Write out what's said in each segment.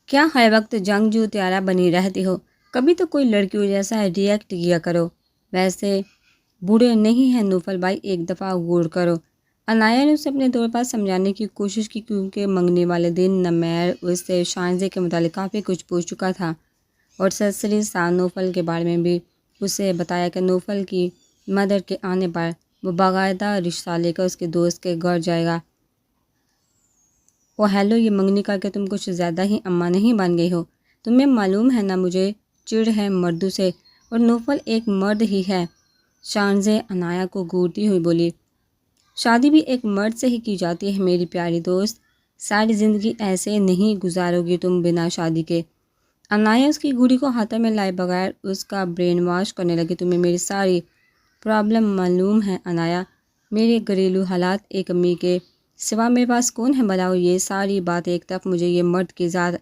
کیا ہر وقت جنگجو تیارہ بنی رہتی ہو؟ کبھی تو کوئی لڑکیوں جیسا ریئیکٹ کیا کرو۔ ویسے بوڑھے نہیں ہیں نوفل بھائی، ایک دفعہ غور کرو۔ عنایہ نے اسے اپنے طور پر سمجھانے کی کوشش کی، کیونکہ منگنی والے دن نمیر اس سے شائنزے کے متعلق کافی کچھ پوچھ چکا تھا، اور سرسری سا نوفل کے بارے میں بھی اسے بتایا کہ نوفل کی مدر کے آنے پر وہ باقاعدہ رشتہ لے کر اس کے دوست کے گھر جائے گا۔ او ہیلو، یہ منگنی کر کے تم کچھ زیادہ ہی اماں نہیں بن گئی ہو؟ تمہیں معلوم ہے نا مجھے چڑ ہے مردوں سے، اور نوفل ایک مرد ہی ہے۔ شائنزے عنایہ کو گھورتی ہوئی بولی۔ شادی بھی ایک مرد سے ہی کی جاتی ہے میری پیاری دوست، ساری زندگی ایسے نہیں گزارو گی تم بنا شادی کے۔ عنایہ اس کی گھوڑی کو ہاتھوں میں لائے بغیر اس کا برین واش کرنے لگی۔ تمہیں میری ساری پرابلم معلوم ہے عنایہ، میرے گھریلو حالات، ایک امی کے سوا میرے پاس کون ہے بھلا؟ یہ ساری بات ایک طرف، مجھے یہ مرد کی ذات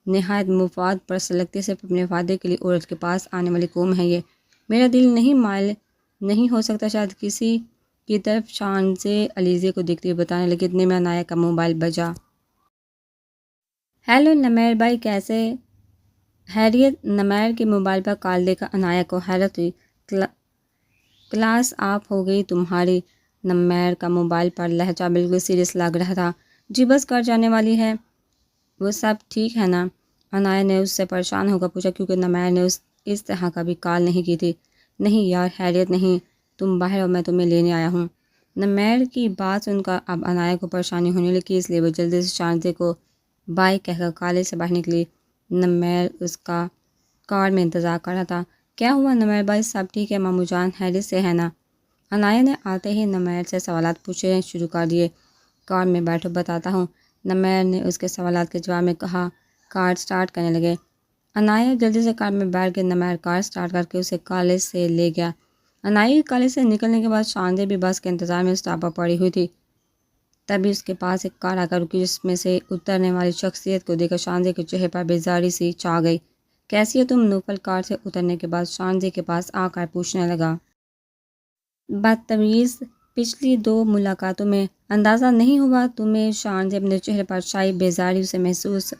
نہایت مفاد پرست لگتی ہے، صرف اپنے فائدے کے لیے عورت کے پاس آنے والی قوم ہے یہ۔ میرا دل نہیں مائل نہیں ہو سکتا شاید کسی کی طرف۔ شائنزے علیزے کو دیکھتے ہوئے بتانے لگی۔ اتنے میں عنایہ کا موبائل بجا۔ ہیلو نمیر بھائی، کیسے خیریت؟ نمیر کے موبائل پر کال دے کر عنایہ کو حیرت ہوئی۔ کلاس آف ہو گئی تمہاری؟ نمیر کا موبائل پر لہجہ بالکل سیریس لگ رہا تھا۔ جی بس کر جانے والی ہے۔ وہ سب ٹھیک ہے نا؟ عنایہ نے اس سے پریشان ہو کر پوچھا، کیونکہ نمیر نے اس طرح کبھی کال نہیں کی تھی۔ نہیں یار، خیریت نہیں، تم باہر ہو، میں تمہیں لینے آیا ہوں۔ نمیر کی بات سن کر اب عنایہ کو پریشانی ہونے لگی، اس لیے وہ جلدی سے شائنزے کو بائے کہہ کر کالج سے باہر نکلی۔ نمیر اس کا کار میں انتظار کر رہا تھا۔ کیا ہوا نمیر بھائی، سب ٹھیک ہے؟ ماموں جان خیریت سے ہے نا؟ عنایہ نے آتے ہی نمیر سے سوالات پوچھنے شروع کر دیے۔ کار میں بیٹھو، بتاتا ہوں، نمیر نے اس کے سوالات کے جواب میں کہا۔ کار سٹارٹ کرنے لگے۔ عنایہ جلدی سے کار میں بیٹھ کے نمیر کار سٹارٹ کر کے اسے کالج سے لے گیا۔ عنایہ کالج سے نکلنے کے بعد شائنزے بھی بس کے انتظار میں اسٹاپ پر پڑی ہوئی تھی۔ تبھی اس کے پاس ایک کار آ کر رکی، جس میں سے اترنے والی شخصیت کو دیکھ کر شائنزے کے چہرے پر بیزاری سی چھا گئی۔ کیسی ہو تم؟ نوفل کار سے اترنے کے بعد شائنزے کے پاس آ کر پوچھنے لگا۔ بدتمیز، پچھلی 2 ملاقاتوں میں اندازہ نہیں ہوا تمہیں؟ شائنزے اپنے چہرے پر چھائی بیزاری سے محسوس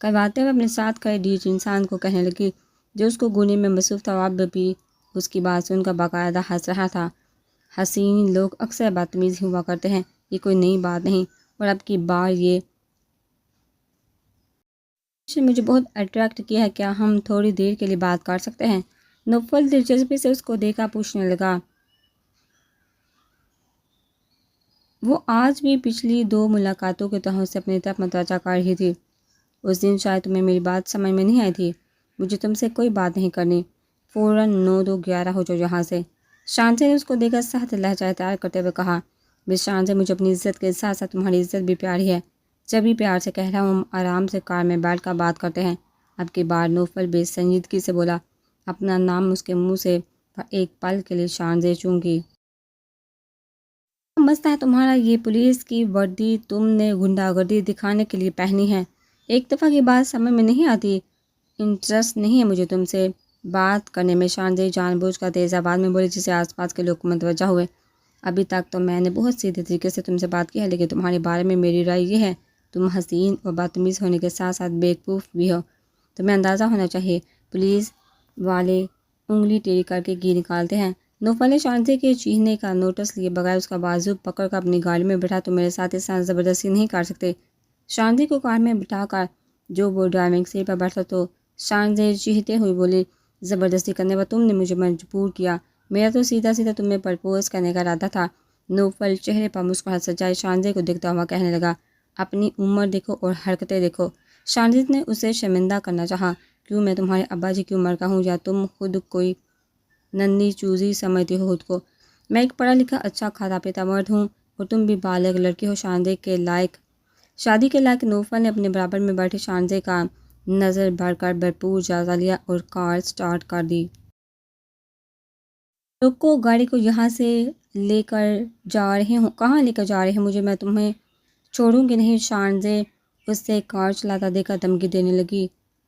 کرواتے ہوئے اپنے ساتھ کھڑے ڈیج انسان کو کہنے لگی، جو اس کو گھوڑی میں مصروف تھا۔ اب بھی اس کی بات سن کر باقاعدہ ہنس رہا تھا۔ حسین لوگ اکثر بدتمیز ہوا کرتے ہیں، یہ کوئی نئی بات نہیں، اور اب کی بار یہ مجھے بہت اٹریکٹ کیا ہے۔ کیا ہم تھوڑی دیر کے لیے بات کر سکتے ہیں؟ نوفل دلچسپی سے اس کو دیکھا پوچھنے لگا۔ وہ آج بھی پچھلی 2 ملاقاتوں کے تحت سے اپنی طرف متوجہ کر رہی تھی۔ اس دن شاید تمہیں میری بات سمجھ میں نہیں آئی تھی۔ مجھے تم سے کوئی بات نہیں کرنی، فوراً 9-2-11 ہو جاؤ یہاں سے۔ شائنزے نے اس کو دیکھ کر سخت لہجہ اختیار کرتے ہوئے کہا۔ مس شائنزے، مجھے اپنی عزت کے ساتھ ساتھ تمہاری عزت بھی پیاری ہے، جبھی پیار سے کہہ رہا ہوں، ہم آرام سے کار میں بیٹھ کر بات کرتے ہیں۔ اب کی بار نوفل بے سنجیدگی سے بولا۔ اپنا نام اس کے منہ سے ایک پل کے لیے شائنزے چونکی۔ مسئلہ ہے تمہارا یہ پولیس کی وردی تم نے غنڈہ گردی دکھانے کے لیے پہنی ہے؟ ایک دفعہ کی بات سمجھ میں نہیں آتی؟ انٹرسٹ نہیں ہے مجھے تم سے بات کرنے میں، شائنزے جان بوجھ کر تیز آواز میں بولی، جسے آس پاس کے لوگ متوجہ ہوئے۔ ابھی تک تو میں نے بہت سیدھے طریقے سے تم سے بات کی ہے، لیکن تمہارے بارے میں میری رائے یہ ہے، تم حسین اور بدتمیز ہونے کے ساتھ ساتھ بیوقوف بھی ہو۔ تمہیں اندازہ ہونا چاہیے، پولیس والے انگلی ٹیڑھی کر کے گھی نکالتے ہیں۔ نوفل نے شائنزے کے چیخنے کا نوٹس لیے بغیر اس کا بازو پکڑ کر اپنی گاڑی میں بٹھا۔ تم میرے ساتھ اس طرح زبردستی نہیں کر سکتے۔ شائنزے کو کار میں بٹھا کر جو وہ ڈرائیونگ سیٹ پر بیٹھا تو شائنزے چیختے ہوئے بولی، زبردستی کرنے پر تم نے مجھے مجبور کیا، میرا تو سیدھا سیدھا تمہیں پرپوز کرنے کا ارادہ تھا۔ نوفل چہرے پر مسکراہٹ سجائے شائنزے کو دیکھتا ہوا کہنے لگا، اپنی عمر دیکھو اور حرکتیں دیکھو۔ شائنزے نے اسے شرمندہ کرنا چاہا۔ کیوں؟ میں تمہارے ابا جی کی عمر کا ہوں، یا تم خود کوئی ننھی چوزی سمجھتی ہو خود کو؟ میں ایک پڑھا لکھا اچھا کھاتا پیتا مرد ہوں، اور تم بھی بالغ لڑکی ہو، شائنزے کے لائق، شادی کے لائق۔ نوفل نے اپنے برابر میں بیٹھے شائنزے کا نظر بھر کر بھرپور جائزہ لیا اور کار سٹارٹ کر دی۔ رکو گاڑی کو، یہاں سے لے کر جا رہے ہوں؟ کہاں لے کر جا رہے ہیں مجھے؟ میں تمہیں چھوڑوں گی نہیں۔ شائنزے اس سے کار چلاتا دیکھا دھمکی دینے لگی۔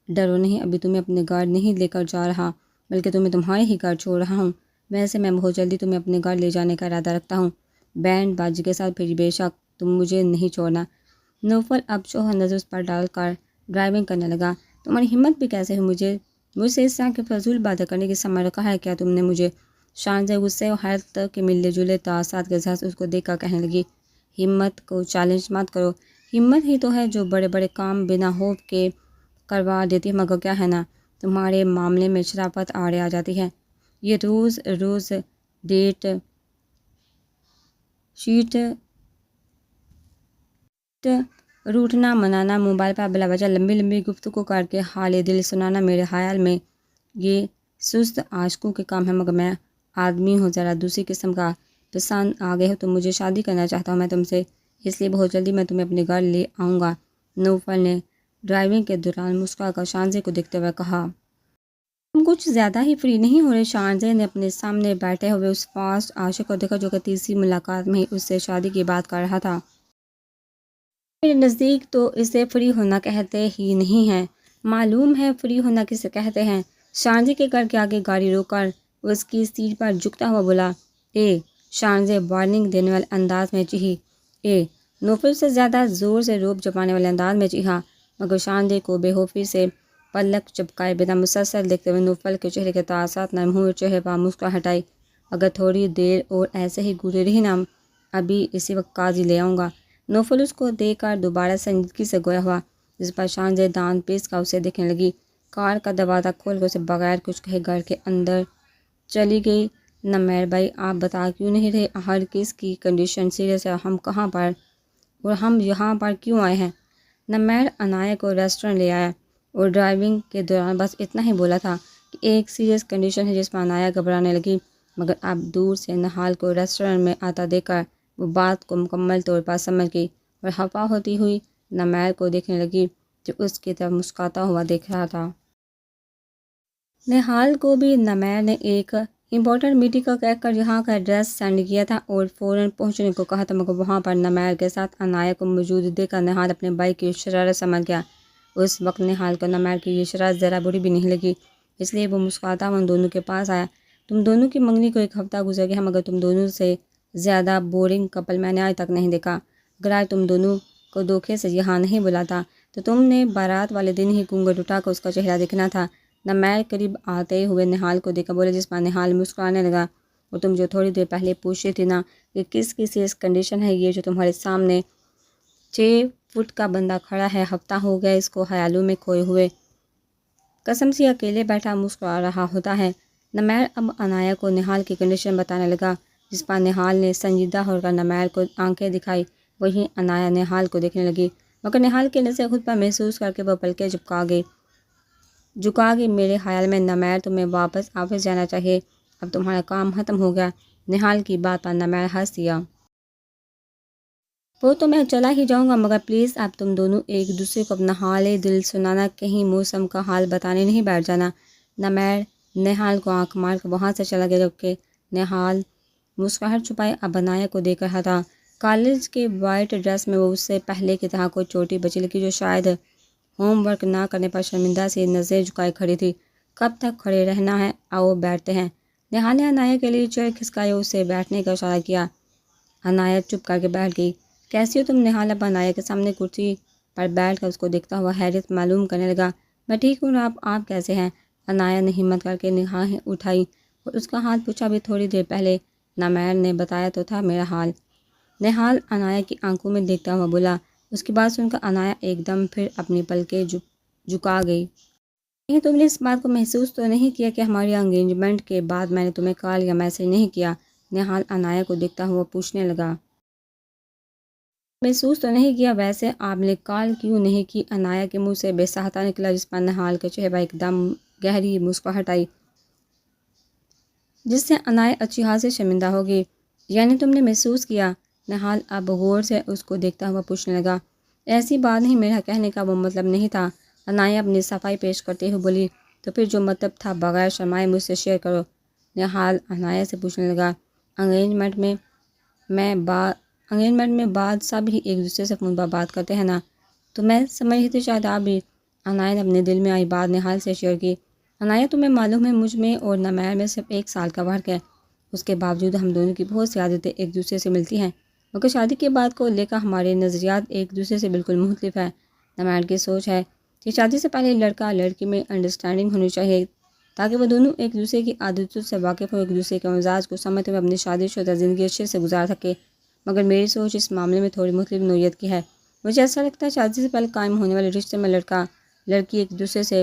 ڈرو نہیں، ابھی تمہیں اپنے گھر نہیں لے کر جا رہا، بلکہ تمہیں تمہارے ہی گھر چھوڑ رہا ہوں۔ ویسے میں بہت جلدی تمہیں اپنے گھر لے جانے کا ارادہ رکھتا ہوں، بینڈ باجی کے ساتھ، پھر بے شک تم مجھے نہیں چھوڑنا۔ نوفل اب شوہر نظر اس پر ڈال کر ڈرائیونگ کرنے لگا۔ تمہاری ہمت بھی کیسے ہوئی مجھ سے اس طرح کی فضول باتیں کرنے کی سمجھ رکھا ہے کیا تم نے مجھے؟ شانزے غصے اور حیرت کے ملے جلے تاثرات کے ساتھ اس کو دیکھ کر کہنے لگی، ہمت کو چیلنج مت کرو، ہمت ہی تو ہے جو بڑے بڑے کام بنا خوف کے کروا دیتی ہے، مگر کیا ہے نا تمہارے معاملے میں شرافت آڑے آ جاتی ہے۔ یہ روز روز ڈیٹ شیٹ روٹنا منانا، موبائل پر بلا وجہ لمبی لمبی گفتگو کر کے حال دل سنانا، میرے خیال میں یہ سست عاشقوں کے کام ہے، مگر میں آدمی ہوں، ذرا دوسری قسم کا پسند آ گئے ہو تو مجھے شادی کرنا چاہتا ہوں میں تم سے، اس لیے بہت جلدی میں تمہیں اپنے گھر لے آؤں گا۔ نوفل نے ڈرائیونگ کے دوران مسکرا کر شانزے کو دیکھتے ہوئے کہا۔ تم کچھ زیادہ ہی فری نہیں ہو رہے؟ شانزے نے اپنے سامنے بیٹھے ہوئے اس فاسٹ عاشق کو دیکھا جو کہ تیسری ملاقات میں ہی اس سے شادی کی بات کر رہا تھا۔ میرے نزدیک تو اسے فری ہونا کہتے ہی نہیں ہیں۔ معلوم ہے فری ہونا کسے کہتے ہیں؟ شانزے کے گھر کے آگے گاڑی روک کر اس کی سیٹ پر جھکتا ہوا بولا۔ شانزے وارننگ دینے والے انداز میں چیخی۔ نوفل سے زیادہ زور سے روب جمانے والے انداز میں چیخا، مگر شانزے کو بے خوفی سے پلک چپکائے بنا مسلسل دیکھتے ہوئے نوفل کے چہرے کے تاثرات نرم ہوئے، چہرے پر مسکراہٹ آئی۔ اگر تھوڑی دیر اور ایسے ہی گزری رہی نا، ابھی اسی وقت قاضی لے آؤں گا۔ نوفل اس کو دیکھ کر دوبارہ سنجیدگی سے گویا ہوا، جس پر شانزے دانت پیس کر اسے دیکھنے لگی۔ کار کا دروازہ کھول کر اسے بغیر کچھ کہے گھر کے اندر چلی گئی۔ نمیر بھائی، آپ بتا کیوں نہیں رہے؟ ہر کس کی کنڈیشن سیریس ہے، ہم کہاں پر اور ہم یہاں پر کیوں آئے ہیں؟ نمیر انایا کو ریسٹورنٹ لے آیا اور ڈرائیونگ کے دوران بس اتنا ہی بولا تھا کہ ایک سیریس کنڈیشن ہے، جس پر انایا گھبرانے لگی، مگر اب دور سے نہال کو ریسٹورنٹ میں آتا دیکھ کر وہ بات کو مکمل طور پر سمجھ گئی اور خفا ہوتی ہوئی نمیر کو دیکھنے لگی جو اس کی طرف مسکراتا ہوا دیکھ رہا تھا۔ نہال کو بھی نمیر نے ایک امپورٹنٹ میٹنگ کا کہہ کر یہاں کا ایڈریس سینڈ کیا تھا اور فوراً پہنچنے کو کہا تھا، مگر وہاں پر نمیر کے ساتھ انایا کو موجود دیکھ کر نہال اپنے بھائی کی شرارت سمجھ گیا۔ اس وقت نہال کو نمیر کی یہ شرارت ذرا بری بھی نہیں لگی، اس لیے وہ مسکراتا ہوا ان دونوں کے پاس آیا۔ تم دونوں کی منگنی کو ایک ہفتہ گزر گیا، مگر تم دونوں سے زیادہ بورنگ کپل میں نے آج تک نہیں دیکھا۔ اگر آج تم دونوں کو دھوکے سے یہاں نہیں بلاتا تو تم نے بارات والے دن ہی گھونگھٹ اٹھا کر اس کا چہرہ دیکھنا تھا۔ نمیر قریب آتے ہوئے نہال کو دیکھا بولے، جس پر نہال مسکرانے لگا۔ اور تم جو تھوڑی دیر پہلے پوچھ رہی تھی نا کہ کس کی سیریس کنڈیشن ہے، یہ جو تمہارے سامنے 6 فٹ کا بندہ کھڑا ہے، ہفتہ ہو گیا اس کو خیالوں میں کھوئے ہوئے، قسم سے اکیلے بیٹھا مسکرا رہا ہوتا ہے۔ نمیر اب انایا کو نہال کی کنڈیشن بتانے لگا، جس پر نہال نے سنجیدہ ہو کر نمیر کو آنکھیں دکھائی۔ وہیں انایا نہال کو دیکھنے لگی، مگر نہال کے نظر خود پر محسوس کر کے وہ پلکیں جھکا گئی۔ میرے خیال میں نمیر تمہیں واپس آفس جانا چاہیے، اب تمہارا کام ختم ہو گیا۔ نہال کی بات پر نمیر ہنس دیا۔ وہ تو میں چلا ہی جاؤں گا، مگر پلیز اب تم دونوں ایک دوسرے کو اپنا حال دل سنانا، کہیں موسم کا حال بتانے نہیں بیٹھ جانا۔ نمیر نہال کو آنکھ مار کر وہاں سے چلا گیا، جبکہ نہال مسکراہٹ چھپائے اب انایا کو دیکھ رہا تھا۔ کالج کے وائٹ ڈریس میں وہ اس سے پہلے کی طرح کوئی چھوٹی بچی لگی جو شاید ہوم ورک نہ کرنے پر شرمندہ سی نظریں جھکائے کھڑی تھی۔ کب تک کھڑے رہنا ہے، آؤ بیٹھتے ہیں۔ نہال نے انایا کے لیے چیئر کھسکائی اور اسے بیٹھنے کا اشارہ کیا۔ انایا چپ کر کے بیٹھ گئی۔ کیسی ہو تم؟ نہال اب انایا کے سامنے کرسی پر بیٹھ کر اس کو دیکھتا ہوا حیرت معلوم کرنے لگا۔ میں ٹھیک ہوں، آپ کیسے ہیں؟ انایا نے ہمت کر کے نگاہیں اٹھائی اور اس کا حال پوچھا۔ بھی تھوڑی دیر پہلے نمیر نے بتایا تو تھا میرا حال، نہال انایا کی آنکھوں میں دیکھتا ہوا بولا۔ اس کی بات سن کر انایا ایک دم پھر اپنی پلکیں جھکا گئی۔ کہیں تم نے اس بات کو محسوس تو نہیں کیا کہ ہماری انگیجمنٹ کے بعد میں نے تمہیں کال یا میسج نہیں کیا؟ نہال انایا کو دیکھتا ہوا پوچھنے لگا۔ محسوس تو نہیں کیا، ویسے آپ نے کال کیوں نہیں کی؟ انایا کے منہ سے بے ساختہ نکلا، جس پر نہال کے چہرے پر ایک دم گہری مسکراہٹ آئی، جس سے انایا اچھی حال سے شرمندہ ہو گئی۔ یعنی تم نے محسوس کیا؟ نہال اب غور سے اس کو دیکھتا ہوا پوچھنے لگا۔ ایسی بات نہیں، میرا کہنے کا وہ مطلب نہیں تھا۔ انایا اپنی صفائی پیش کرتے ہوئے بولی۔ تو پھر جو مطلب تھا بغیر شرمائے مجھ سے شیئر کرو۔ نہال انایا سے پوچھنے لگا۔ انگیجمنٹ میں بعد سب ہی ایک دوسرے سے فون پر بات کرتے ہیں نا، تو میں سمجھ رہی تھی شاید آپ بھی۔ انایا نے اپنے دل میں آئی بات نہال سے شیئر کی۔ انایا تمہیں معلوم ہے مجھ میں اور نمیر میں صرف 1 سال کا فرق ہے، اس کے باوجود ہم دونوں کی بہت سی عادتیں ایک دوسرے سے ملتی ہیں، مگر شادی کے بعد کو لے کر ہمارے نظریات ایک دوسرے سے بالکل مختلف ہیں۔ نمیر کی سوچ ہے کہ شادی سے پہلے لڑکا لڑکی میں انڈرسٹینڈنگ ہونی چاہیے تاکہ وہ دونوں ایک دوسرے کی عادتوں سے واقف ہو، ایک دوسرے کے مزاج کو سمجھتے ہوئے اپنی شادی شدہ زندگی اچھے سے گزار سکے۔ مگر میری سوچ اس معاملے میں تھوڑی مختلف نوعیت کی ہے۔ مجھے ایسا لگتا ہے شادی سے پہلے قائم ہونے والے رشتے میں لڑکا لڑکی ایک دوسرے سے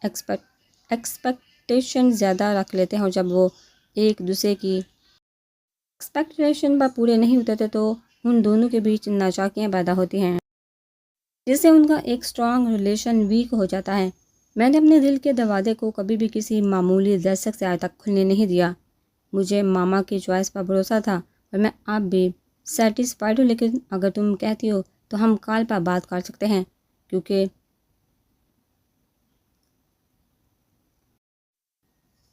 ایکسپیکٹیشن زیادہ رکھ لیتے ہیں، اور جب وہ ایک دوسرے کی ایکسپیکٹیشن پر پورے نہیں اترتے تو ان دونوں کے بیچ ناچاکیاں پیدا ہوتی ہیں، جس سے ان کا ایک اسٹرانگ ریلیشن ویک ہو جاتا ہے۔ میں نے اپنے دل کے دروازے کو کبھی بھی کسی معمولی دستک سے آج تک کھلنے نہیں دیا۔ مجھے ماما کی چوائس پر بھروسہ تھا اور میں اب بھی سیٹسفائیڈ ہوں، لیکن اگر تم کہتی ہو تو ہم کال پر بات کر سکتے ہیں، کیونکہ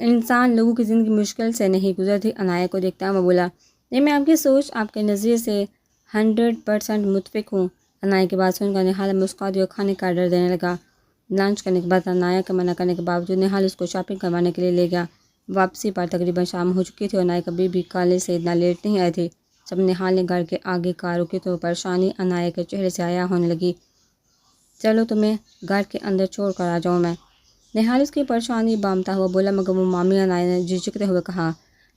انسان لوگوں کی زندگی مشکل سے نہیں گزرتی۔ عنایت کو دیکھتا ہے وہ بولا، نہیں، میں آپ کی سوچ، آپ کے نظریے سے 100% متفق ہوں۔ عنایت کی بات سن کر نہال مسکرا دی اور کھانے کا آرڈر دینے لگا۔ لنچ کرنے کے بعد عنایت کے منع کرنے کے باوجود نہال اس کو شاپنگ کروانے کے لیے لے گیا۔ واپسی پر تقریباً شام ہو چکی تھی اور عنایت کبھی بھی کالج سے اتنا لیٹ نہیں آئی تھی۔ جب نہال نے گھر کے آگے کار روکی تو پریشانی عنایت کے چہرے سے عیاں ہونے لگی۔ چلو تمہیں گھر کے اندر چھوڑ کر آ جاؤں میں؟ نہال اس کی پریشانی بامتا ہوا بولا، مگر وہ مامی، عنایت نے جھجکتے ہوئے کہا۔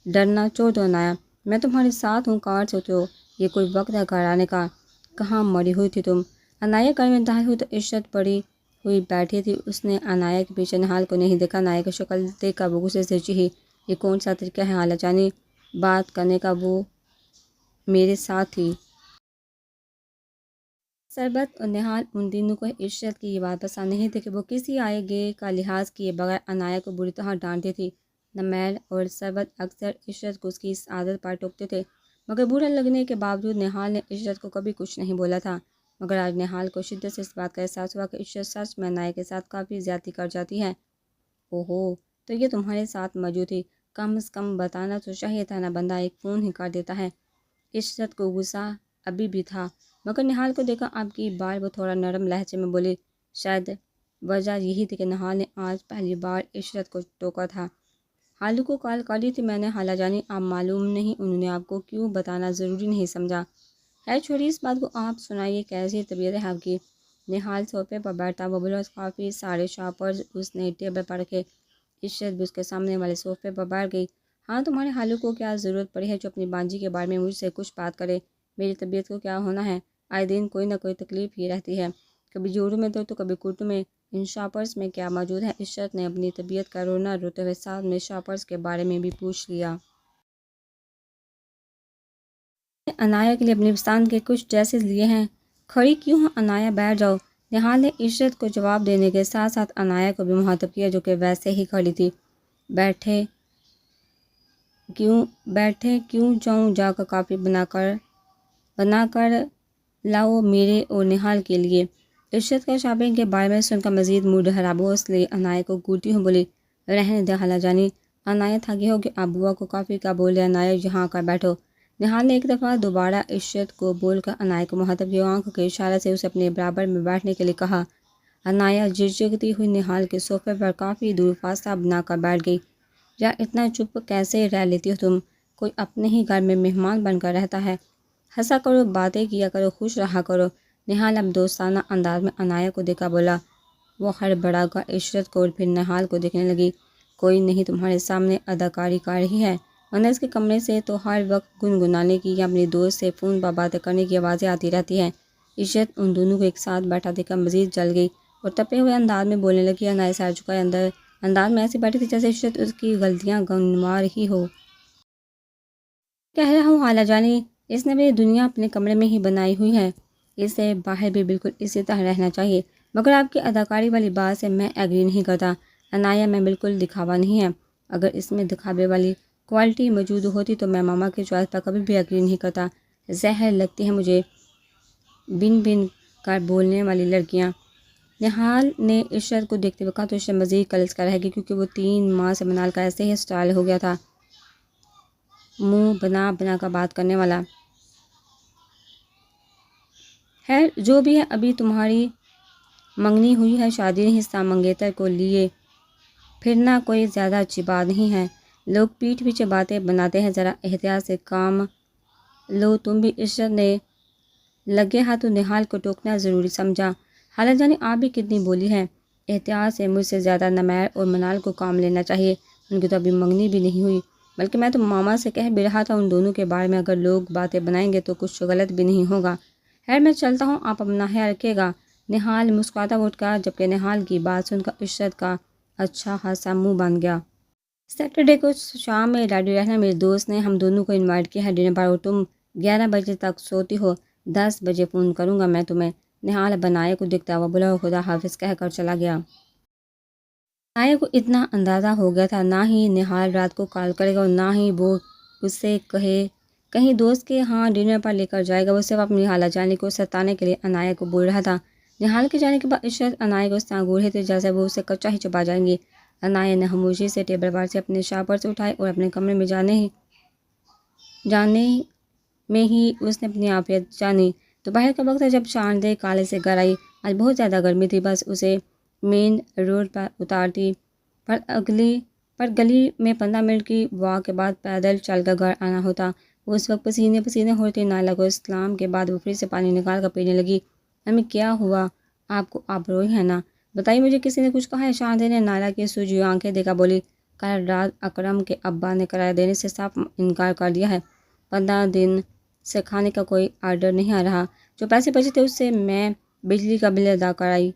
ڈرنا چھوڑ دو عنایت، میں تمہارے ساتھ ہوں، کار سے اترو، یہ کوئی وقت ہے گھر آنے کا؟ کہاں مری ہوئی تھی تم؟ عنایت کار میں داخل ہوئی تو عشرت پڑی ہوئی بیٹھی تھی۔ اس نے عنایت کے پیچھے نہال کو نہیں دیکھا۔ عنایت کی شکل دیکھ کر وہ غصے سے چیخی، یہ کون سا طریقہ ہے خالہ جانی بات کرنے کا؟ وہ میرے ساتھ تھی۔ سربت اور نہال ان دنوں کو عشرت کی یہ بات پسند نہیں تھی کہ وہ کسی آئے گئے کا لحاظ کیے بغیر عنایت کو بری طرح ڈانٹتی تھی۔ نمیل اور سربت اکثر عشرت کو اس کی اس عادت پر ٹوکتے تھے، مگر برا لگنے کے باوجود نہال نے عشرت کو کبھی کچھ نہیں بولا تھا۔ مگر آج نہال کو شدت سے اس بات کا احساس ہوا کہ عشرت سچ میں عنایت کے ساتھ کافی زیادتی کر جاتی ہے۔ اوہو، تو یہ تمہارے ساتھ موجود تھی؟ کم از کم بتانا تو چاہیے تھا نا، بندہ ایک فون ہی کر دیتا ہے۔ عشرت کو غصہ ابھی بھی تھا، مگر نہال کو دیکھا اب کی بار وہ تھوڑا نرم لہجے میں بولی۔ شاید وجہ یہی تھی کہ نہال نے آج پہلی بار عشرت کو ٹوکا تھا۔ خالو کو کال کر لی تھی میں نے، خالہ جانی آپ معلوم نہیں انہوں نے آپ کو کیوں بتانا ضروری نہیں سمجھا؟ خیر چھوڑی اس بات کو، آپ سنائیے کیسی طبیعت ہے آپ کی؟ نہال صوفے پر بیٹھا وہ بولا۔ کافی سارے شاپرز اس نے ٹیبل پر رکھے۔ عشرت بھی اس کے سامنے والے صوفے پر بیٹھ گئی۔ ہاں، تمہارے خالو کو کیا ضرورت پڑی ہے جو اپنی بانجی کے بارے میں مجھ سے کچھ بات کرے؟ میری طبیعت کو کیا ہونا ہے؟ آئے دن کوئی نہ کوئی تکلیف ہی رہتی ہے، کبھی جوڑوں میں درد تو کبھی گھٹنوں میں۔ ان شاپرز میں کیا موجود ہے؟ عشرت نے اپنی طبیعت کا رونا روتے ہوئے ساتھ میں شاپرز کے بارے میں بھی پوچھ لیا۔ عنایت کے لیے اپنی پسند کے کچھ ڈریسز لیے ہیں۔ کھڑی کیوں ہو عنایت، بیٹھ جاؤ۔ نہال نے عشرت کو جواب دینے کے ساتھ ساتھ عنایت کو بھی مخاطب کیا جو کہ ویسے ہی کھڑی تھی۔ بیٹھے کیوں جاؤں؟ جا کر کافی بنا کر لاؤ میرے اور نہال کے لیے۔ عشرت کا شاپنگ کے بارے میں سن کر مزید موڈ خراب ہو، اس لیے عنایت کو گھورتی ہوں بولی، رہنے دے خالہ جانی، عنایت تھکی ہوگی، آپ بوا کو کافی کا بولے، عنایت یہاں آ کر بیٹھو۔ نہال نے ایک دفعہ دوبارہ عشرت کو بول کر عنایت کو مخاطب کیا، آنکھوں کے اشارے سے اسے اپنے برابر میں بیٹھنے کے لیے کہا۔ عنایت جھجکتی ہوئی نہال کے صوفے پر کافی دور فاصلہ بنا کر بیٹھ گئی۔ یا اتنا چپ کیسے رہ لیتی ہو تم؟ کوئی اپنے ہی گھر میں مہمان بن کر رہتا ہے، ہنسا کرو، باتیں کیا کرو، خوش رہا کرو۔ نہال اب دوستانہ انداز میں عنایت کو دیکھا بولا۔ وہ ہڑبڑا کر عشرت کو اور پھر نہال کو دیکھنے لگی۔ کوئی نہیں تمہارے سامنے اداکاری کر رہی ہے، ورنہ اس کے کمرے سے تو ہر وقت گنگنانے کی یا اپنی دوست سے فون پر باتیں کرنے کی آوازیں آتی رہتی ہیں۔ عشرت ان دونوں کو ایک ساتھ بیٹھا دیکھ کر مزید جل گئی اور تپے ہوئے انداز میں بولنے لگی۔ عنایت سر جھکائے انداز میں ایسی بیٹھی تھی جیسے عشرت اس کی غلطیاں گنوا رہی ہو۔ کہہ رہا ہوں خالہ جانی، اس نے بھی دنیا اپنے کمرے میں ہی بنائی ہوئی ہے، اسے باہر بھی بالکل اسی طرح رہنا چاہیے۔ مگر آپ کی اداکاری والی بات سے میں ایگری نہیں کرتا عنایت، میں بالکل دکھاوا نہیں ہے۔ اگر اس میں دکھاوے والی کوالٹی موجود ہوتی تو میں ماما کی چوائس پر کبھی بھی ایگری نہیں کرتا۔ زہر لگتی ہے مجھے بن کر بولنے والی لڑکیاں۔ نہال نے عشرت کو دیکھتے ہوئے کہا تو عشرت مزید کلس کر رہ گئی، کیونکہ وہ 3 ماہ سے منال کا ایسے ہی سٹائل ہو گیا تھا، منہ بنا کر بات کرنے والا۔ خیر جو بھی ہے، ابھی تمہاری منگنی ہوئی ہے، شادی نہیں، حصہ منگیتر کو لیے پھرنا کوئی زیادہ اچھی بات نہیں ہے۔ لوگ پیٹھ پیچھے باتیں بناتے ہیں، ذرا احتیاط سے کام لو تم بھی۔ عشرت نے لگے ہاتھوں نہال کو ٹوکنا ضروری سمجھا۔ خالہ جانی آپ بھی کتنی بولی ہیں، احتیاط سے مجھ سے زیادہ نمیر اور منال کو کام لینا چاہیے، ان کی تو ابھی منگنی بھی نہیں ہوئی، بلکہ میں تو ماما سے کہہ بھی رہا تھا ان دونوں کے بارے میں اگر لوگ باتیں بنائیں گے تو کچھ غلط بھی نہیں ہوگا۔ خیر میں چلتا ہوں، آپ اپنا خیال رکھیے گا۔ نہال مسکراتا اٹھ گیا، جبکہ نہال کی بات سن کر عشرت کا اچھا خاصا منہ بن گیا۔ سیٹرڈے کو شام میں ڈیڈی رہنا میرے دوست نے ہم دونوں کو انوائٹ کیا ہے ڈنر پر، اور تم 11 بجے تک سوتی ہو، 10 بجے فون کروں گا میں تمہیں۔ نہال بنائے کو دیکھتا ہوا بولا اور خدا حافظ کہہ کر چلا گیا۔ نائے کو اتنا اندازہ ہو گیا تھا نہ ہی نہال رات کو کال کرے گا اور نہ ہی وہ اسے کہیں دوست کے ہاں ڈنر پر لے کر جائے گا، وہ صرف اپنی خالہ جانی کو ستانے کے لیے انایا کو بول رہا تھا۔ نہال کے جانے کے بعد عشرت انایا کو اس طرح گھور رہی تھی جیسے وہ اسے کچا ہی چبا جائیں گی۔ انایا نے خاموشی سے ٹیبل پر سے اپنے شاپرز اٹھائے اور اپنے کمرے میں جانے میں ہی اس نے اپنی عافیت جانی۔ دوپہر کا وقت ہے جب شاندے کالج سے گھر آئی، آج بہت زیادہ گرمی تھی، بس اسے مین روڈ پر اتارتی پر گلی میں 15 منٹ کی واک کے بعد پیدل چل کر گھر آنا ہوتا۔ وہ اس وقت پسینے ہو رہی تھی۔ نائلہ کو اسلام کے بعد وہ فریج سے پانی نکال کر پینے لگی۔ امی کیا ہوا آپ کو، آپ روئی ہیں نا؟ بتائیے مجھے کسی نے کچھ کہا ہے؟ شاندے نے نائلہ کی سوجی آنکھیں دیکھا بولی، کل رات اکرم کے ابا نے کرایہ دینے سے صاف انکار کر دیا ہے، 15 دن سے کھانے کا کوئی آرڈر نہیں آ رہا، جو پیسے بچے تھے اس سے میں بجلی کا بل ادا کرائی۔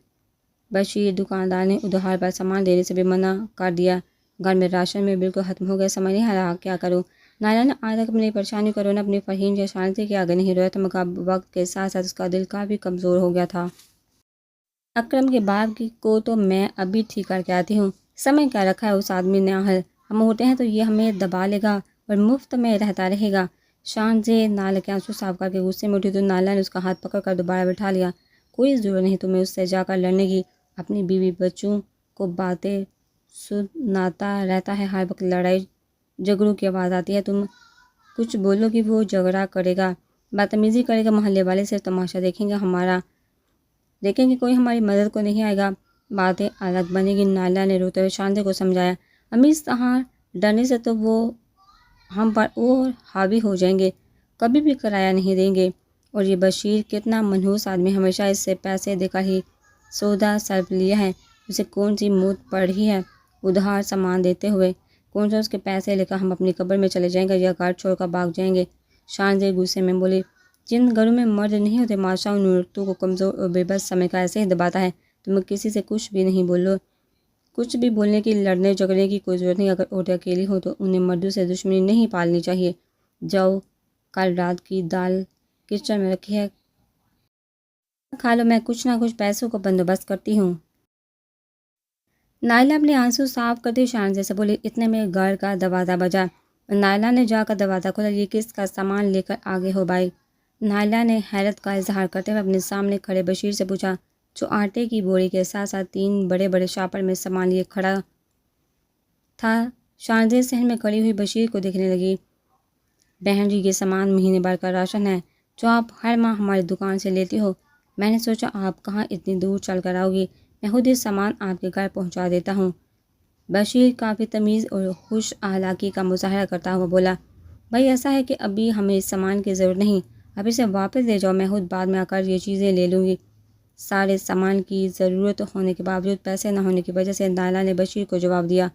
بشیر دکاندار نے ادھار پر سامان دینے سے بھی منع کر دیا، گھر میں راشن میں بالکل ختم ہو گیا، سمجھ نہیں آ رہا کیا کروں۔ نائلہ نے آج تک اپنی پریشانی کو رونا اپنی فہیم یا شانتی کے آگے نہیں رویا تھا، مگر وقت کے ساتھ ساتھ اس کا دل کافی کمزور ہو گیا تھا۔ اکرم کے باپ کو تو میں ابھی ٹھیک کر کے آتی ہوں، سمجھ کیا رکھا ہے اس آدمی نے آہل، ہم ہوتے ہیں تو یہ ہمیں دبا لے گا اور مفت میں رہتا رہے گا۔ شاندے نائلہ کے آنسو صاف کر کے غصے میں اٹھی تو نائلہ نے اس کا ہاتھ پکڑ کر دوبارہ بٹھا لیا۔ کوئی ضرورت نہیں تمہیں اس سے جا کر لڑنے کی، اپنی بیوی بچوں کو باتیں سناتا رہتا ہے، ہر وقت لڑائی جھگڑوں کی آواز آتی ہے، تم کچھ بولو گی وہ جھگڑا کرے گا، بدتمیزی کرے گا، محلے والے صرف تماشا دیکھیں گے کوئی ہماری مدد کو نہیں آئے گا، باتیں الگ بنے گی۔ نائلہ نے روتے ہوئے شاندے کو سمجھایا، امی اس طرح ڈرنے سے تو وہ ہم پر اور حاوی ہو جائیں گے، کبھی بھی کرایہ نہیں دیں گے، اور یہ بشیر کتنا منحوس آدمی، ہمیشہ اس سے پیسے دے کر ہی سودا سلف لیا ہے، اسے کون سی موت پڑ رہی ہے ادھار سامان دیتے ہوئے، کون سا اس کے پیسے لے کر ہم اپنی قبر میں چلے جائیں گے یا گھر چھوڑ کر بھاگ جائیں گے۔ شاندے غصے میں بولی، جن گھروں میں مرد نہیں ہوتے معاشرہ ان عورتوں کو کمزور اور بے بس سمجھ کر ایسے ہی دباتا ہے، تم کسی سے کچھ بھی نہیں بولو، کچھ بھی بولنے کی، لڑنے جھگڑنے کی کوئی ضرورت نہیں، اگر عورتیں اکیلی ہوں تو انہیں مردوں سے دشمنی نہیں پالنی چاہیے۔ جاؤ کل رات کی دال کچن میں رکھی ہے، کھا لو، میں کچھ نہ کچھ پیسوں کا بندوبست کرتی ہوں۔ نائلہ اپنے آنسو صاف کرتی شاندے سے بولی۔ اتنے میں گھر کا دروازہ بجا، نائلہ نے جا کر دروازہ کھولا، یہ کس کا سامان لے کر آگے ہو بھائی؟ نائلہ نے حیرت کا اظہار کرتے ہوئے اپنے سامنے کھڑے بشیر سے پوچھا، جو آٹے کی بوری کے ساتھ ساتھ 3 بڑے بڑے شاپر میں سامان لیے کھڑا تھا۔ شاندے صحن میں کھڑی ہوئی بشیر کو دیکھنے لگی، بہن جی یہ سامان مہینے بھر کا راشن ہے جو آپ ہر ماہ ہماری دکان سے لیتی ہو، میں نے سوچا آپ کہاں اتنی دور چل کر آؤ گی، میں خود یہ سامان آپ کے گھر پہنچا دیتا ہوں۔ بشیر کافی تمیز اور خوش اخلاقی کا مظاہرہ کرتا ہوا بولا، بھائی ایسا ہے کہ ابھی ہمیں اس سامان کی ضرورت نہیں، اب اسے واپس لے جاؤ، میں خود بعد میں آ کر یہ چیزیں لے لوں گی۔ سارے سامان کی ضرورت ہونے کے باوجود پیسے نہ ہونے کی وجہ سے نائلہ نے بشیر کو جواب دیا،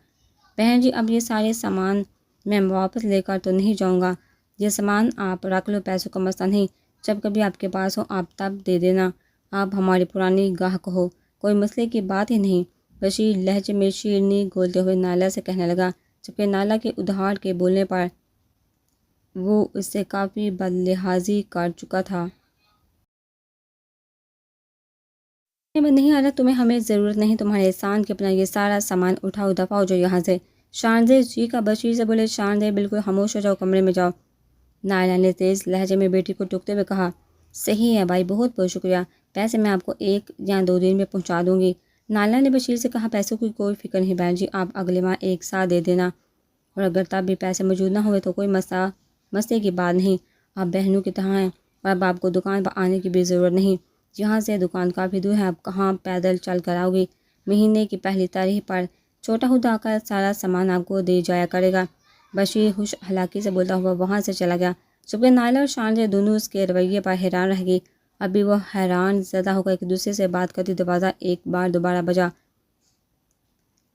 بہن جی اب یہ سارے سامان میں واپس لے کر تو نہیں جاؤں گا، یہ سامان آپ رکھ لو، پیسوں کا مسئلہ نہیں، جب کبھی آپ کے پاس ہو آپ تب دے دینا، آپ ہماری پرانی گاہک ہو، کوئی مسئلے کی بات ہی نہیں۔ بشیر لہجے میں شیرنی گھولتے ہوئے نائلہ سے کہنے لگا، جبکہ نائلہ کے ادھار کے بولنے پر وہ اس سے کافی بدلحاظی کر چکا تھا۔ میں نہیں آ رہا، تمہیں ہمیں ضرورت نہیں تمہارے احسان کی، اپنا یہ سارا سامان اٹھاؤ، دفع ہو جاؤ یہاں سے۔ شاندے جی کا بشیر سے بولے، شاندے بالکل خاموش ہو جاؤ، کمرے میں جاؤ۔ نائلہ نے تیز لہجے میں بیٹی کو ٹوکتے ہوئے کہا، صحیح ہے بھائی، بہت بہت شکریہ، پیسے میں آپ کو 1 یا 2 دن میں پہنچا دوں گی۔ نائلہ نے بشیر سے کہا، پیسوں کی کوئی فکر نہیں بہن جی، آپ اگلے ماہ ایک ساتھ دے دینا، اور اگر تب بھی پیسے موجود نہ ہوئے تو کوئی مسئلے کی بات نہیں، آپ بہنوں کی طرح ہیں، اور اب آپ کو دکان پر آنے کی بھی ضرورت نہیں، یہاں سے دکان کافی دور ہے، آپ کہاں پیدل چل کر آؤ گی، مہینے کی پہلی تاریخ پر چھوٹا خدا آ کر سارا سامان آپ کو دے جایا کرے گا۔ بشیر خوش اخلاقی سے بولتا ہوا وہاں سے چلا گیا، جبکہ نائلہ اور شاندے دونوں اس کے رویے پر حیران رہ گئی۔ ابھی وہ حیران زدہ ہو کر ایک دوسرے سے بات کرتی دروازہ ایک بار دوبارہ بجا۔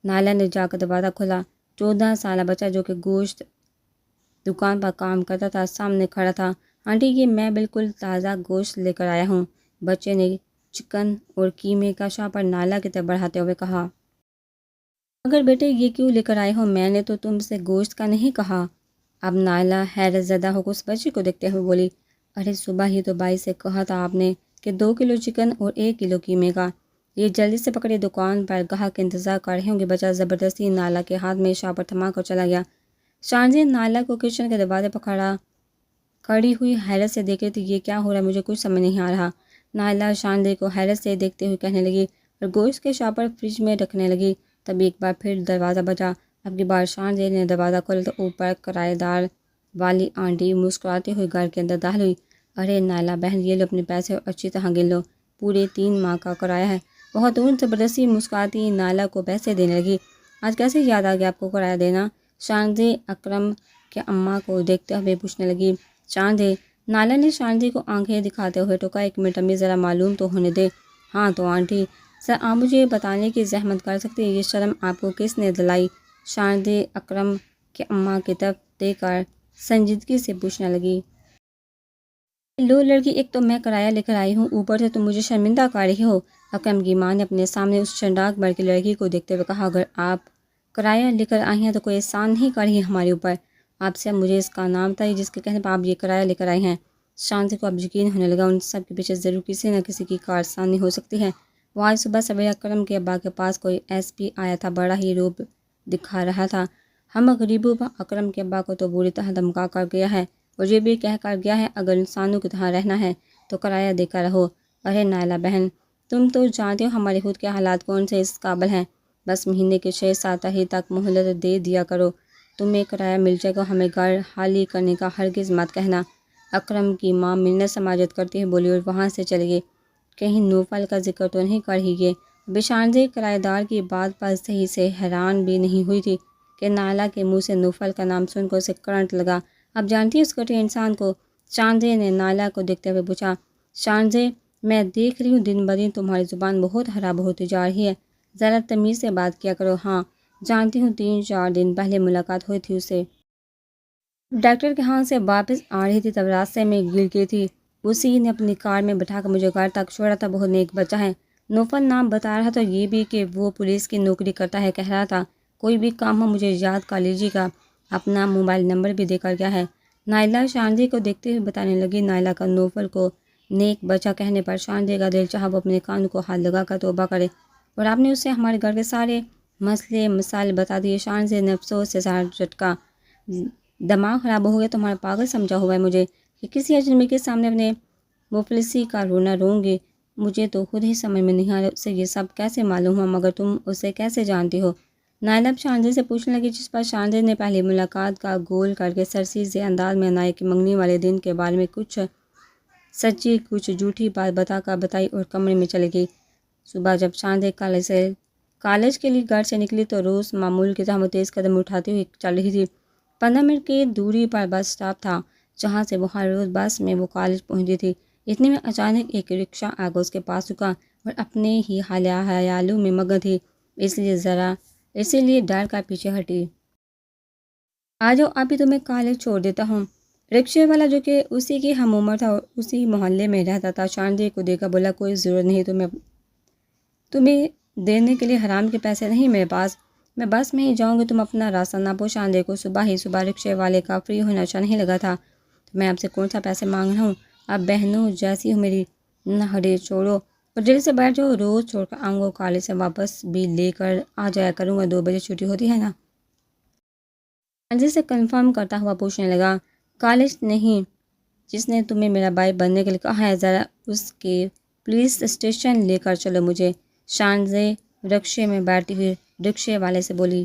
نائلہ نے جا کر دروازہ کھولا۔ 14 سالہ بچہ جو کہ گوشت دکان پر کام کرتا تھا سامنے کھڑا تھا۔ آنٹی یہ میں بالکل تازہ گوشت لے کر آیا ہوں، بچے نے چکن اور قیمے کا شاپر نائلہ کی طرف بڑھاتے ہوئے کہا۔ مگر بیٹے یہ کیوں لے کر آئے ہو؟ میں نے تو تم سے گوشت کا نہیں کہا۔ اب نائلہ حیرت زدہ ہو کر اس بچے کو دیکھتے ہوئے بولی، ارے صبح ہی تو بھائی سے کہا تھا آپ نے کہ 2 کلو چکن اور 1 کلو قیمے کا۔ یہ جلدی سے پکڑے، دکان پر گاہک کے انتظار کر رہے ہوں گے۔ بچہ زبردستی نائلہ کے ہاتھ میں شاپر تھما کر چلا گیا۔ شانزی نائلہ کو کچن کے دروازے پر کھڑی ہوئی حیرت سے دیکھ رہی تھی۔ یہ کیا ہو رہا ہے؟ مجھے کچھ سمجھ نہیں آ رہا۔ نائلہ شانزی کو حیرت سے دیکھتے ہوئے کہنے لگی اور گوشت کے شاپر فریج میں رکھنے لگی۔ تبھی ایک بار پھر دروازہ بجا۔ اب کی بار شانزی نے دروازہ کھولا تو اوپر کرایہ دار والی آنٹی مسکراتے ہوئے گھر کے اندر داخل ہوئی۔ ارے نائلہ بہن یہ لو اپنے پیسے اور اچھی طرح گن لو، پورے 3 ماہ کا کرایہ ہے۔ بہت دور زبردستی مسکراتی نائلہ کو پیسے دینے لگی۔ آج کیسے یاد آ گیا آپ کو کرایہ دینا؟ شانزی اکرم کے اماں کو دیکھتے ہوئے پوچھنے لگی۔ شانزی، نائلہ نے شانزی کو آنکھیں دکھاتے ہوئے ٹوکا۔ 1 منٹ امی ذرا معلوم تو ہونے دے۔ ہاں تو آنٹی سر آپ مجھے بتانے کی زحمت کر سکتی ہیں یہ شرم آپ کو کس نے دلائی؟ شانزی اکرم کے اماں کی طرف دیکھ کر سنجیدگی سے پوچھنے لگی۔ لو لڑکی، ایک تو میں کرایہ لے کر آئی ہوں، اوپر سے تم مجھے شرمندہ کر رہی ہو۔ اکرم کی ماں نے اپنے سامنے اس چنڈاک بھر کی لڑکی کو دیکھتے ہوئے کہا، اگر آپ کرایہ لے کر آئی ہیں تو کوئی احسان نہیں کر رہی ہمارے اوپر۔ آپ سے اب مجھے اس کا نام بتائیے جس کے کہنے پر آپ یہ کرایہ لے کر آئی ہیں۔ شانزی کو اب یقین ہونے لگا ان سب کے پیچھے ضرور کسی نہ کسی کی کارستانی ہو سکتی ہے۔ وہ آج صبح سویرے اکرم کے ابا کے پاس کوئی ایس پی آیا تھا، بڑا ہی روب دکھا رہا تھا۔ ہم غریبوں پر اکرم کے ابا کو تو بری طرح دھمکا کر گیا ہے اور یہ بھی کہہ کر گیا ہے اگر انسانوں کی طرح رہنا ہے تو کرایہ دے کر رہو۔ ارے نائلہ بہن تم تو جانتے ہو ہمارے خود کے حالات کون سے اس قابل ہیں، بس مہینے کے 6-7 تاریخ تک مہلت دے دیا کرو، تمہیں کرایہ مل جائے گا، ہمیں گھر خالی کرنے کا ہرگز مت کہنا۔ اکرم کی ماں منت سماجت کرتے ہوئے بولی اور وہاں سے چلی گئی۔ کہیں نوفل کا ذکر تو نہیں کر رہی یہ؟ شانزی کرایہ دار کی بات پر صحیح سے حیران بھی نہیں ہوئی تھی کہ نائلہ کے منہ سے نوفل کا نام سن کر اسے کرنٹ لگا۔ اب جانتی ہے اس گھٹیا انسان کو؟ شانزی نے نائلہ کو دیکھتے ہوئے پوچھا۔ شانزی میں دیکھ رہی ہوں دن بدن تمہاری زبان بہت خراب ہوتی جا رہی ہے، ذرا تمیز سے بات کیا کرو۔ ہاں جانتی ہوں 3-4 دن پہلے ملاقات ہوئی تھی اسے، ڈاکٹر کے ہاں سے واپس آ رہی تھی، تب راستے میں گر گئی تھی، اسی نے اپنی کار میں بٹھا کر مجھے گھر تک چھوڑا تھا، بہت نیک بچہ ہے۔ نوفل نام بتا رہا تھا، یہ بھی کہ وہ پولیس کی نوکری کرتا ہے، کہہ رہا تھا کوئی بھی کام ہو مجھے یاد کر لیجیے گا، اپنا موبائل نمبر بھی دے کر گیا ہے۔ نائلہ شانزی کو دیکھتے ہوئے بتانے لگی۔ نائلہ کا نوفل کو نیک بچہ کہنے پر شانزی کا دل چاہا وہ اپنے کانوں کو ہاتھ لگا کر توبہ کرے، اور آپ نے اسے ہمارے گھر کے سارے مسئلے مسائل بتا دیے۔ شانزی نے افسوس سے سر جھٹکا، دماغ خراب ہو گیا، تمہارا پاگل سمجھا ہوا ہے مجھے کہ کسی اجنبی کے سامنے اپنے مفلسی کا رونا روں گی؟ مجھے تو خود ہی سمجھ میں نہیں آ رہا اسے یہ سب کیسے معلوم ہوا، مگر تم اسے کیسے جانتی ہو؟ نائلہ شانزی سے پوچھنے لگی، جس پر شانزی نے پہلی ملاقات کا گول کر کے سرسیزے انداز میں نائک کی منگنی والے دن کے بارے میں کچھ سچی کچھ جھوٹی بات بتا کر بتائی اور کمرے میں چلی گئی۔ صبح جب شانزی کالج کے لیے گھر سے نکلی تو روز معمول کی طرح وہ تیز قدم اٹھاتی ہوئی چل رہی تھی۔ 15 منٹ کی دوری پر بس اسٹاپ تھا جہاں سے وہ ہر روز بس میں وہ کالج پہنچتی تھی۔ اتنے میں اچانک ایک رکشہ آ کر اس کے پاس رکا اور اپنے ہی خیالوں میں مگن تھی، اسی لیے ڈر کر پیچھے ہٹی۔ آ جاؤ ابھی تمہیں کالج چھوڑ دیتا ہوں۔ رکشے والا جو کہ اسی کی ہم عمر تھا اور اسی محلے میں رہتا تھا شانزی کو دیکھا بولا، کوئی ضرورت نہیں تمہیں دینے کے لیے، حرام کے پیسے نہیں میرے پاس، میں بس میں ہی جاؤں گی، تم اپنا راستہ ناپو۔ شانزی کو صبح رکشے والے کا فری ہونا اچھا نہیں لگا تھا۔ تو میں آپ سے کون سا پیسے مانگ رہا ہوں، اب بہنوں جیسی ہو میری، نہ ہڑے چھوڑو اور جلدی سے بیٹھ جاؤ، روز چھوڑ کر آؤں گا، کالج سے واپس بھی لے کر آ جایا کروں گا، 2 بجے چھٹی ہوتی ہے نا؟ شانزی سے کنفرم کرتا ہوا پوچھنے لگا، کالج نہیں جس نے تمہیں میرا بھائی بننے کے لیے کہا ہے، ذرا اس کے پولیس اسٹیشن لے کر چلو مجھے۔ شانزی رکشے میں بیٹھتی ہوئی رکشے والے سے بولی۔